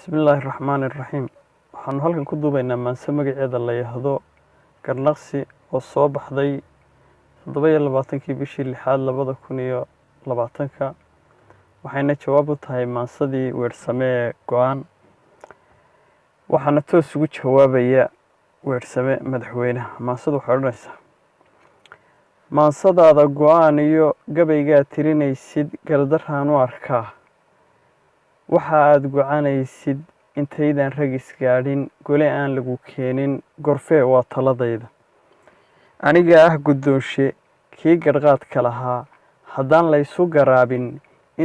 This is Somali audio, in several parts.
بسم الله الرحمن الرحيم waxaan halkan ku duubaynaa maanse magaceeda la yiraahdo garnaqsi oo soo baxday 27kii bishii 6 2020 waxayna jawaab u tahay maansadii Weedhsame go'aan waxaana toos ugu jawaabaya Weedhsame madaxweynaha maansadu waxay odhanaysaa maansadaada go'aan iyo gabayga tirinaysid gardaraan u arkaa waxa aad go'aanaysid intaydan ragis gaadhin gole aan lagu keenin gorfee waa taladayda aniga guddoonshe kii garqaadka lahaa haddaan la isu garaabin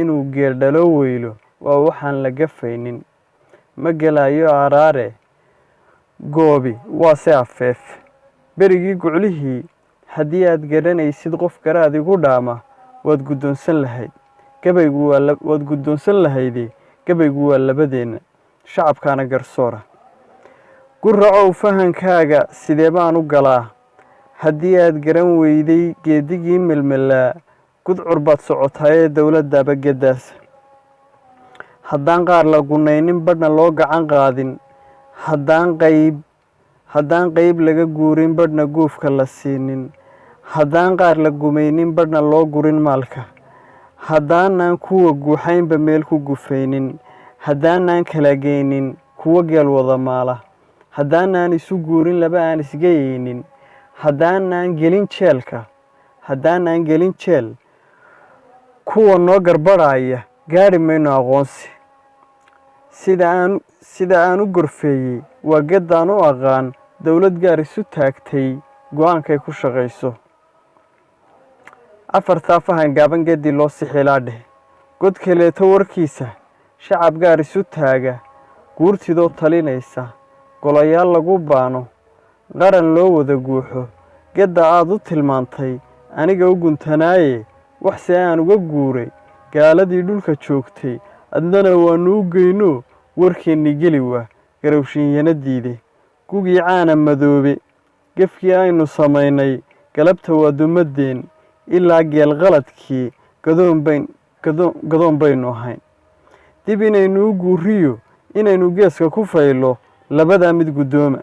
inuu geeldhalo weylo waa waxaan la gafaynin ma gelayo araare goobi waa se afeef berigii guclihii haddii aad garanaysid qof garaad igu dhaama waad guddoonsan lahayd gabaygu waa labadeena shacabkaana garsoora guracow fahankaaga sidee baan u galaa haddii aad garan weyday geedigii melmelaa gudcur baad socotaayee dowladdaaba gadaasa haddaan qaar la gunaynin badhna loo gacan qaadin haddaan qayb laga guurin badhna guufka la siinin haddaan qaar la gumaynin badhna loo gurin maalka haddaanan kuwa guuxaynba meel ku gufaynin haddaanan kala geynin kuwa geel wada maala haddaanan isu guurin laba aan isgeyeynin haddaanan gelin jeel kuwa noo garbadhaya gaadhi mayno aqoonsi sida aan u gorfeeyey waa gaddaan u aqaan dowlad gaar isu taagtay go'aankay ku shaqayso afartaa fahan gaaban geedii loo sixilaa dheh god kaleeto warkiisa shacab gaar isu taaga guurtidoo talinaysa golayaal lagu baano qaran loo wada guuxo gedda aad u tilmaantay aniga u guntanaaye waxse aan uga guuray gaaladii dhulka joogtay adnana waannu u geyno warkeennii geli waa garowshiinyana diide gugii caana madoobe gefkii aynu samaynay galabta waa dumaddeen ilaa geel qaladkii gadoon baynu ahayn dib inaynu u guuriyo inaynu geeska ku faylo labadaa mid guddooma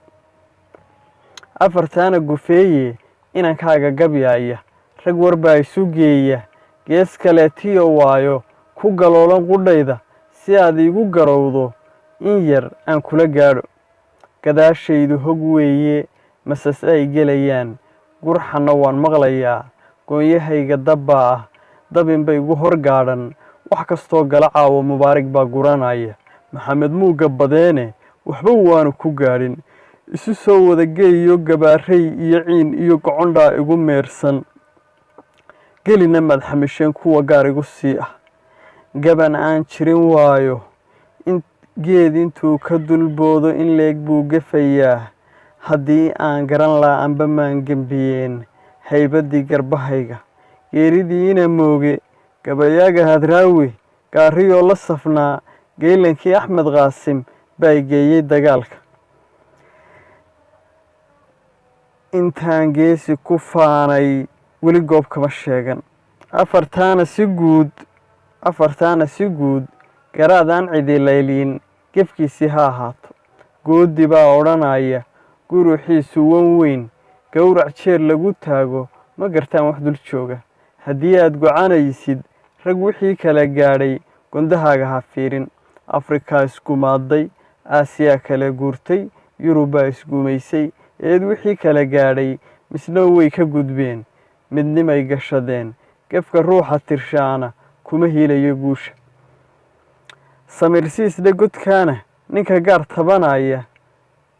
afartaana gufeeye inankaaga gabyaaya rag warbaa isu geeya gees kaleetiyo waayo ku galoolan qudhayda si aad iigu garowdo in yar aan kula gaadho gadaashaydu hog weeye masas ay gelayaan gurxanna waan maqlayaa goonyahayga dabbaa ah dabinbay igu hor gaadhan wax kastoo gala caawo mubaarig baa guranaya maxamed muuga badeene waxba waanu ku gaadhin isu soo wada geeyo gabaarey iyo ciin iyo gocondhaa igu meersan gelina madxamisheen kuwa gaar igu sii ah gaban aan jirin waayo geed intuu ka dulboodo in leeg buu gafayaa haddii aan garan laa anba maan gembiyeen haybaddii garbahayga geeridii ina mooge gabayaaga hadraawi gaariyoo la safnaa geylankii axmed qaasim baa geeyey dagaalka intaan geesi ku faanay weli goob kama sheegan afartaana si guud garaadaan cidilayliin gefkiisii ha ahaato goodi baa odhanaya guruxiisu wan weyn gowrac jeer lagu taago ma gartaan wax dul jooga haddii aad go'aanaysid rag wixii kala gaadhay gondahaaga ha fiirin afrikaa isgumaaday aasiyaa kala guurtay yurubaa isgumaysay eed wixii kala gaadhay misna way ka gudbeen midnimay gashadeen gefka ruuxa tirshaana kuma hiilayo guusha samirsiisdhe godkaana ninka gaar tabanaya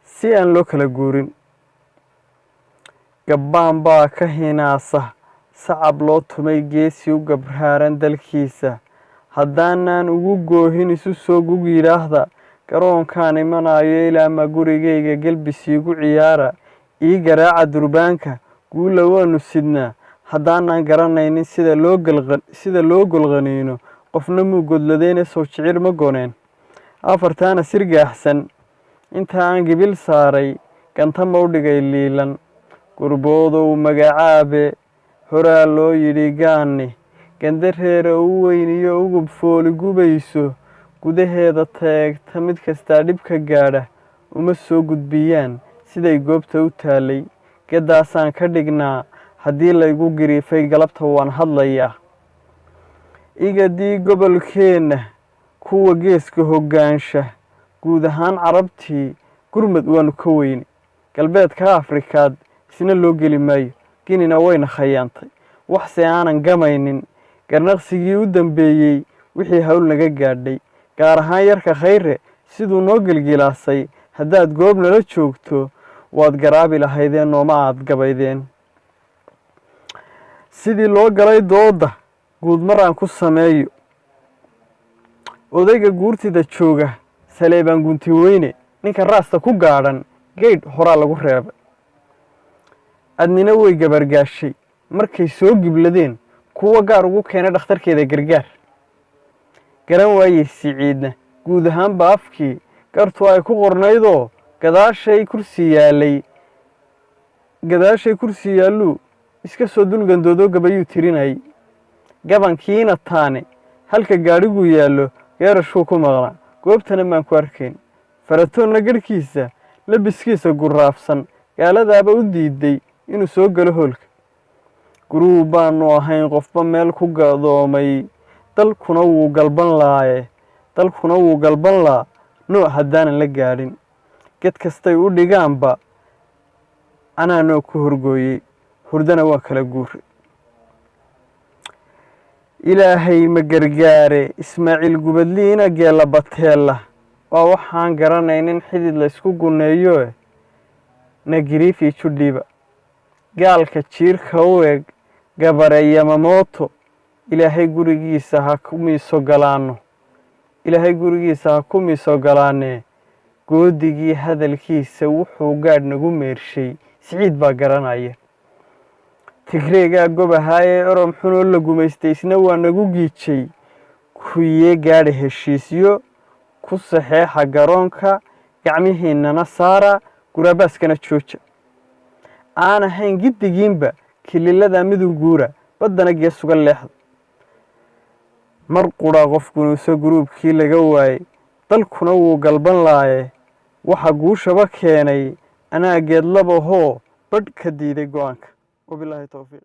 si aan loo kala guurin gabbaan baa ka hinaasa sacab loo tumay geesi u gabraaran dalkiisa haddaanan ugu goohin isu soo gug yidhaahda garoonkaan imanayo ilaa ma gurigayga gelbisiigu ciyaara ii garaaca durbaanka guula waanu sidnaa haddaanan garanaynin sida loo golqaniino qofna muu godladeyne soo jicir ma goneen afartaana sirgaaxsan inta aan gibil saaray ganta ma u dhigay liilan gurboodow magacaabe horaa loo yidhi gaanni gandareera u weyn iyo ugub fooli gubayso gudaheeda taagta mid kastaa dhibka gaadha uma soo gudbiyaan siday goobta u taalay gedaasaan ka dhignaa haddii laygu giriifay galabta waan hadlayaa igadii gobolkeenna kuwa geeska hoggaansha guud ahaan carabtii gurmad waanu ka weyne galbeedka afrikaad isna loo geli maayo ginina wayna khayaantay waxse aanan gamaynin garnaqsigii u dambeeyey wixii hawl naga gaadhay gaar ahaan yarka khayre siduu noo gelgilaasay haddaad goob nala joogto waad garaabi lahaydeen nooma aad gabaydeen sidii loo galay dooda guud maraan ku sameeyo odayga guurtida jooga saleebaan gunti weyne ninka raasta ku gaadhan geydh horaa lagu reebay adnina way gabargaashay markay soo gibladeen kuwa gaar ugu keenay dhakhtarkeeda gargaar garan waayey siciidna guud ahaanba afkii gartu ay ku qornaydoo gadaashay kursi yaalluu iska soo dulgandoodoo gabayuu tirinayay gabankiina taane halka gaadhigu yaallo geerashuu ku maqnaa goobtana maan ku arkayn faratoonna garhkiisa labiskiisa guraafsan gaaladaaba u diiday inuu soo galo hoolka guruu baanu ahayn qofba meel ku gadoomay dalkuna wuu galban laa nooc haddaanan la gaadhin ged kastay u dhigaanba anaa noo ku horgooyey hurdana waan kala guuray ilaahay ma gargaare ismaaciil gubadliina geella bateella waa waxaan garanaynin xidid laysku gunneeyo nagiriifii judhiiba gaalka jiirka u eg gabare yamamooto ilaahay gurigiisa ha ku miiso galaanee goodigii hadalkiisa wuxuu gaadh nagu meershay siciid baa garanaya tigreegaa gobahaa ee orom xunoo la gumaystay isna waa nagu giijay kuyee gaadha heshiisyo ku saxeexa garoonka gacmihiinnana saara gurabaaskana jooja aan ahayn giddigiinba kililada midun guura baddana geesuga leexda mar qudha qofkunuuso guruubkii laga waayey dalkuna wuu galban laaye waxa guushaba keenay anaa geedlabahoo badh ka diiday go'aanka wabilaahi towfiiq